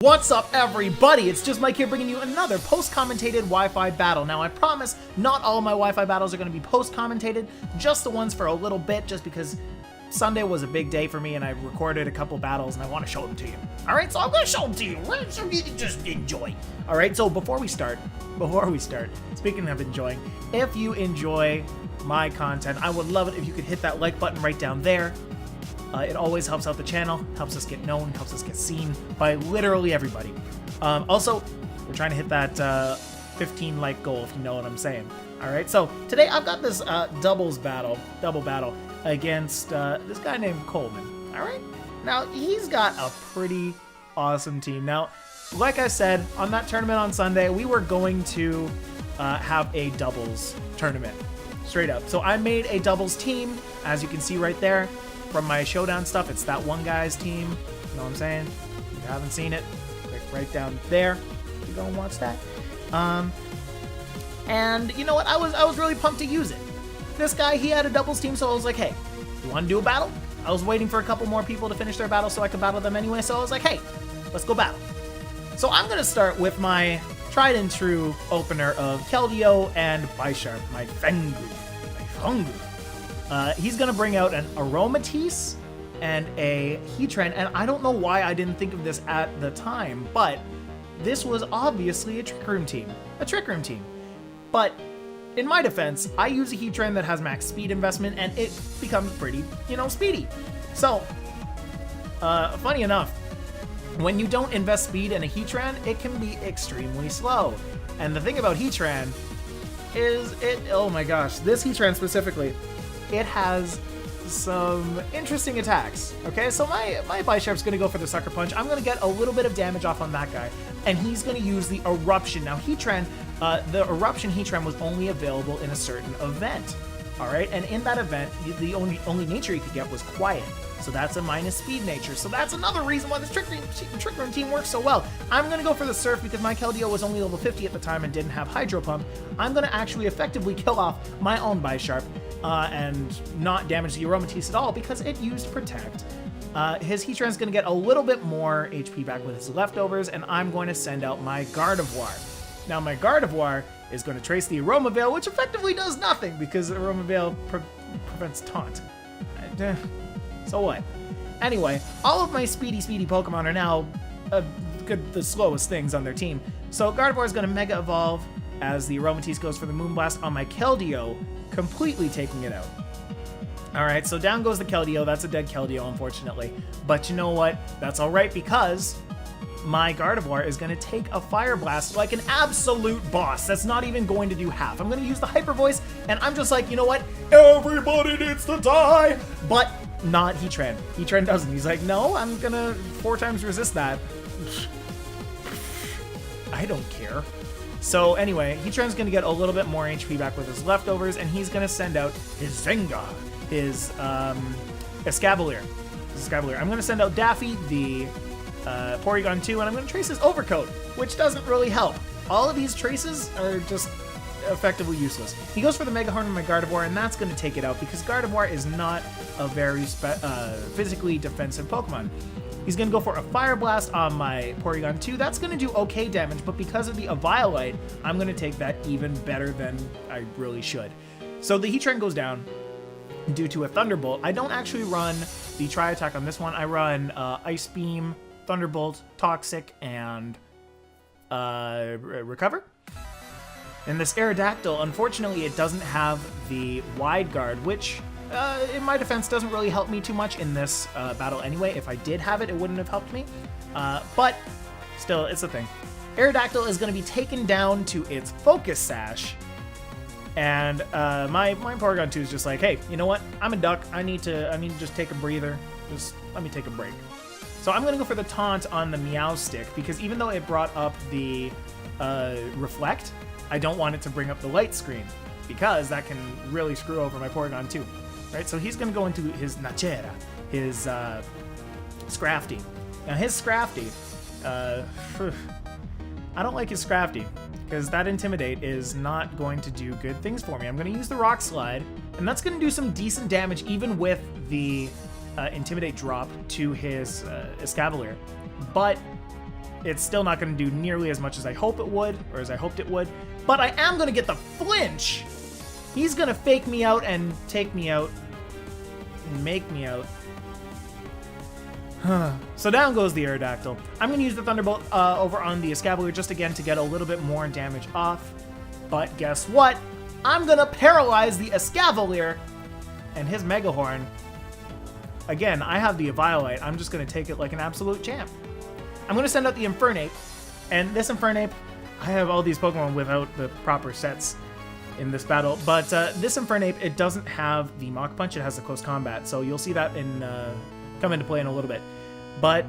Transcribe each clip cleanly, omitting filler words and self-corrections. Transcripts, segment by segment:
What's up, everybody? It's just Mike here bringing you another post-commentated Wi-Fi battle. Now, I promise not all of my Wi-Fi battles are going to be post-commentated, just the ones for a little bit, just because Sunday was a big day for me and I recorded a couple battles and I want to show them to you. Alright, so I'm going to show them to you, so you can just enjoy. Alright, so before we start, speaking of enjoying, if you enjoy my content, I would love it if you could hit that like button right down there. It always helps out the channel, helps us get known, helps us get seen by literally everybody. Also, we're trying to hit that 15 like goal, if you know what I'm saying. Alright, so today I've got this double battle against this guy named Coleman. Alright, now he's got a pretty awesome team. Now, like I said, on that tournament on Sunday, we were going to have a doubles tournament. Straight up. So I made a doubles team, as you can see right there. From my showdown stuff, it's that one guy's team. You know what I'm saying? If you haven't seen it, click right down there. You go and watch that. And you know what? I was really pumped to use it. This guy, he had a doubles team, so I was like, hey, you want to do a battle? I was waiting for a couple more people to finish their battle so I could battle them anyway, so I was like, hey, let's go battle. So I'm going to start with my tried and true opener of Keldeo and Bisharp, my Fengu. He's going to bring out an Aromatisse and a Heatran, and I don't know why I didn't think of this at the time, but this was obviously a Trick Room team. But in my defense, I use a Heatran that has max speed investment, and it becomes pretty, speedy. So, funny enough, when you don't invest speed in a Heatran, it can be extremely slow. And the thing about Heatran is oh my gosh, this Heatran specifically, it has some interesting attacks. Okay, so my Bisharp's gonna go for the Sucker Punch. I'm gonna get a little bit of damage off on that guy, and he's gonna use the Eruption. Now Heatran, the Eruption Heatran was only available in a certain event. All right, and in that event, the only nature he could get was Quiet. So that's a minus speed nature. So that's another reason why this Trick Room team works so well. I'm going to go for the Surf because my Keldeo was only level 50 at the time and didn't have Hydro Pump. I'm going to actually effectively kill off my own Bisharp and not damage the Aromatisse at all because it used Protect. His Heatran's going to get a little bit more HP back with his leftovers, and I'm going to send out my Gardevoir. Now my Gardevoir is going to trace the Aroma Veil, which effectively does nothing because Aroma Veil prevents Taunt. So what? Anyway, all of my speedy Pokemon are now the slowest things on their team. So Gardevoir is going to Mega Evolve as the Aromatisse goes for the Moonblast on my Keldeo, completely taking it out. Alright, so down goes the Keldeo. That's a dead Keldeo, unfortunately. But you know what? That's alright because my Gardevoir is going to take a Fire Blast like an absolute boss. That's not even going to do half. I'm going to use the Hyper Voice, and I'm just like, you know what? Everybody needs to die! But not Heatran. Heatran doesn't. He's like, no, I'm gonna 4 times resist that. I don't care. So anyway, Heatran's gonna get a little bit more HP back with his leftovers, and he's gonna send out his Zenga, his Escavalier. I'm gonna send out Daffy, the Porygon 2, and I'm gonna trace his Overcoat, which doesn't really help. All of these traces are just effectively useless. He goes for the Mega Horn on my Gardevoir, and that's going to take it out because Gardevoir is not a very physically defensive Pokemon. He's going to go for a Fire Blast on my Porygon 2. That's going to do okay damage, but because of the Eviolite, I'm going to take that even better than I really should. So the Heatran goes down due to a Thunderbolt. I don't actually run the Tri-Attack on this one. I run Ice Beam, Thunderbolt, Toxic, and Recover. And this Aerodactyl, unfortunately, it doesn't have the Wide Guard, which, in my defense, doesn't really help me too much in this battle anyway. If I did have it, it wouldn't have helped me. But still, it's a thing. Aerodactyl is going to be taken down to its Focus Sash. And my Porygon 2 is just like, hey, you know what? I'm a duck. I need to just take a breather. Just let me take a break. So I'm going to go for the Taunt on the Meowstic, because even though it brought up the Reflect, I don't want it to bring up the light screen because that can really screw over my Porygon 2. Right? So he's going to go into his Nachera, his Scrafty. Now his Scrafty, I don't like his Scrafty because that Intimidate is not going to do good things for me. I'm going to use the Rock Slide, and that's going to do some decent damage even with the Intimidate drop to his Escavalier. But it's still not going to do nearly as much as I hope it would, or as I hoped it would. But I am going to get the flinch. He's going to fake me out and take me out. And make me out. So down goes the Aerodactyl. I'm going to use the Thunderbolt over on the Escavalier just again to get a little bit more damage off. But guess what? I'm going to paralyze the Escavalier and his Megahorn. Again, I have the Eviolite. I'm just going to take it like an absolute champ. I'm going to send out the Infernape. And this Infernape, I have all these Pokemon without the proper sets in this battle. But this Infernape, it doesn't have the Mach Punch. It has the Close Combat. So you'll see that come into play in a little bit. But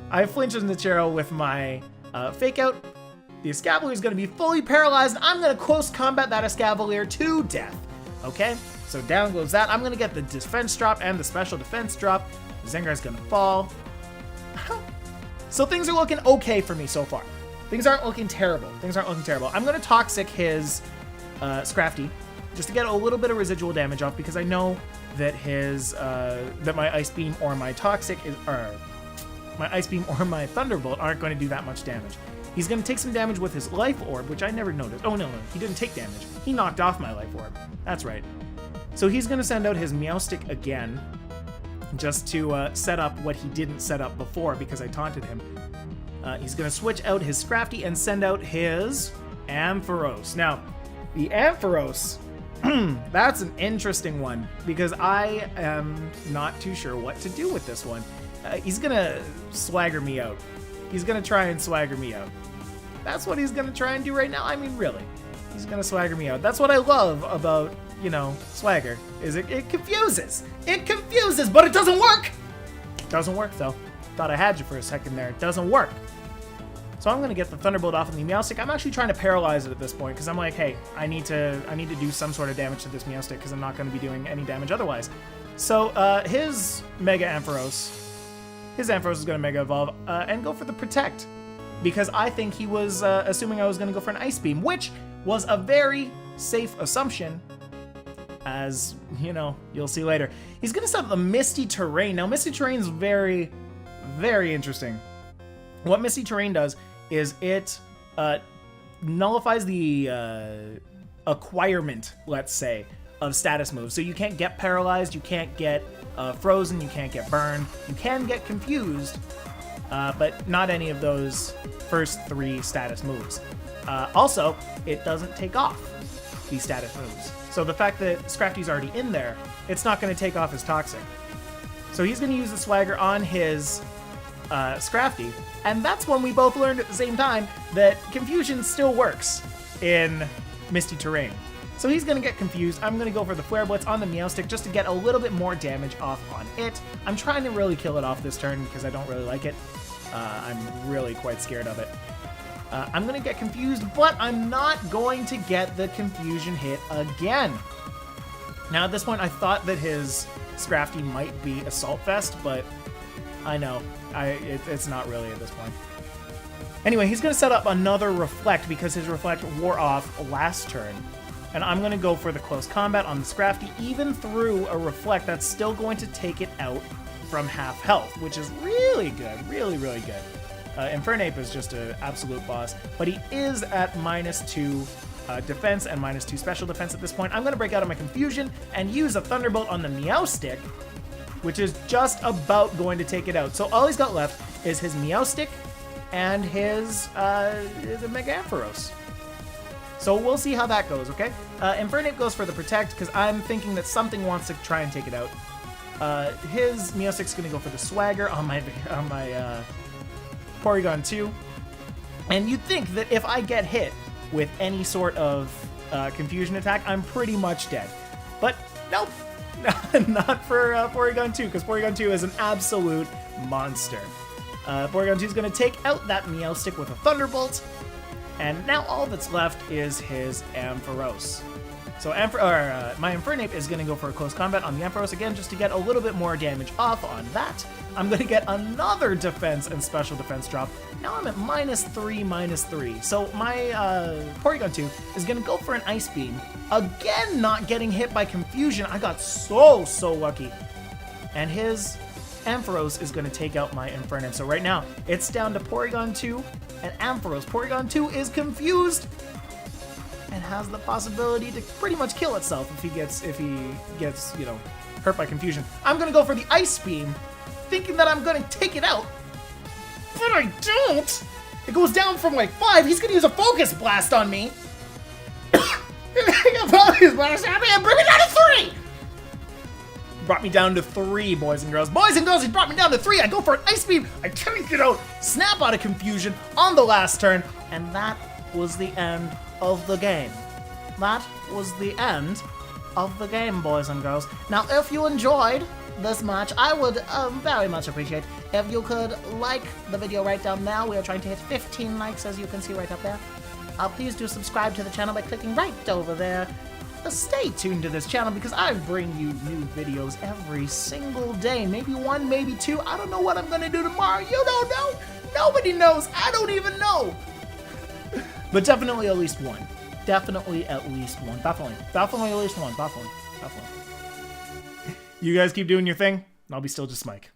I flinch in the Nachero with my Fake Out. The Escavalier is going to be fully paralyzed. I'm going to Close Combat that Escavalier to death. Okay? So down goes that. I'm going to get the Defense Drop and the Special Defense Drop. Zengar's going to fall. So things are looking okay for me so far. Things aren't looking terrible. I'm going to Toxic his Scrafty just to get a little bit of residual damage off because I know that that my Ice Beam or my my Ice Beam or my Thunderbolt aren't going to do that much damage. He's going to take some damage with his Life Orb, which I never noticed. Oh, no, he didn't take damage. He knocked off my Life Orb. That's right. So he's going to send out his Meowstic again, just to set up what he didn't set up before because I taunted him. He's going to switch out his Scrafty and send out his Ampharos. Now, the Ampharos, that's an interesting one because I am not too sure what to do with this one. He's going to swagger me out. He's going to try and swagger me out. That's what he's going to try and do right now. I mean, really. He's going to swagger me out. That's what I love about, swagger, is it confuses. It confuses, but it doesn't work. It doesn't work, though. Thought I had you for a second there. It doesn't work. So I'm going to get the Thunderbolt off of the Meowstic. I'm actually trying to paralyze it at this point because I'm like, hey, I need to do some sort of damage to this Meowstic because I'm not going to be doing any damage otherwise. So his Mega Ampharos, is going to Mega Evolve and go for the Protect because I think he was assuming I was going to go for an Ice Beam, which was a very safe assumption. As, you'll see later. He's going to set up the Misty Terrain. Now, Misty Terrain is very, very interesting. What Misty Terrain does is it nullifies the acquirement, let's say, of status moves. So you can't get paralyzed, you can't get frozen, you can't get burned, you can get confused, but not any of those first 3 status moves. Also, it doesn't take off these status moves. So the fact that Scrafty's already in there, it's not going to take off his Toxic. So he's going to use the Swagger on his Scrafty, and that's when we both learned at the same time that Confusion still works in Misty Terrain. So he's going to get confused. I'm going to go for the Flare Blitz on the Meowstic just to get a little bit more damage off on it. I'm trying to really kill it off this turn because I don't really like it. I'm really quite scared of it. I'm going to get confused, but I'm not going to get the Confusion hit again. Now, at this point, I thought that his Scrafty might be Assault Vest, but I know. It's not really at this point. Anyway, he's going to set up another Reflect because his Reflect wore off last turn. And I'm going to go for the Close Combat on the Scrafty. Even through a Reflect, that's still going to take it out from half health, which is really good. Really, really good. Infernape is just an absolute boss, but he is at -2 defense and -2 special defense at this point. I'm going to break out of my Confusion and use a Thunderbolt on the Meowstic, which is just about going to take it out. So all he's got left is his Meowstic and his Mega Ampharos. So we'll see how that goes, okay? Infernape goes for the Protect because I'm thinking that something wants to try and take it out. His Meowstic's going to go for the Swagger on my Porygon 2. And you'd think that if I get hit with any sort of Confusion attack, I'm pretty much dead. But nope, not for Porygon 2, because Porygon 2 is an absolute monster. Porygon 2 is going to take out that Meowstic with a Thunderbolt, and now all that's left is his Ampharos. So my Infernape is going to go for a Close Combat on the Ampharos again, just to get a little bit more damage off on that. I'm going to get another Defense and Special Defense drop. Now I'm at -3. So my Porygon 2 is going to go for an Ice Beam. Again, not getting hit by Confusion. I got so lucky. And his Ampharos is going to take out my Infernape. So right now, it's down to Porygon 2 and Ampharos. Porygon 2 is confused and has the possibility to pretty much kill itself if he gets, you know, hurt by confusion. I'm going to go for the Ice Beam, thinking that I'm going to take it out, but I don't. It goes down from like 5. He's going to use a Focus Blast on me. Focus Blast on me and bring me down to 3. Brought me down to 3, boys and girls. Boys and girls, he brought me down to 3. I go for an Ice Beam. I take it out, snap out of confusion on the last turn, and that was the end of the game. That was the end of the game, boys and girls. Now, if you enjoyed this match, I would very much appreciate if you could like the video right down now. We are trying to hit 15 likes, as you can see right up there. Please do subscribe to the channel by clicking right over there. Stay tuned to this channel because I bring you new videos every single day. Maybe 1, maybe 2. I don't know what I'm going to do tomorrow. You don't know. Nobody knows. I don't even know. But definitely at least 1. Definitely at least 1. Definitely at least 1. Definitely. You guys keep doing your thing. I'll be StillJustMike.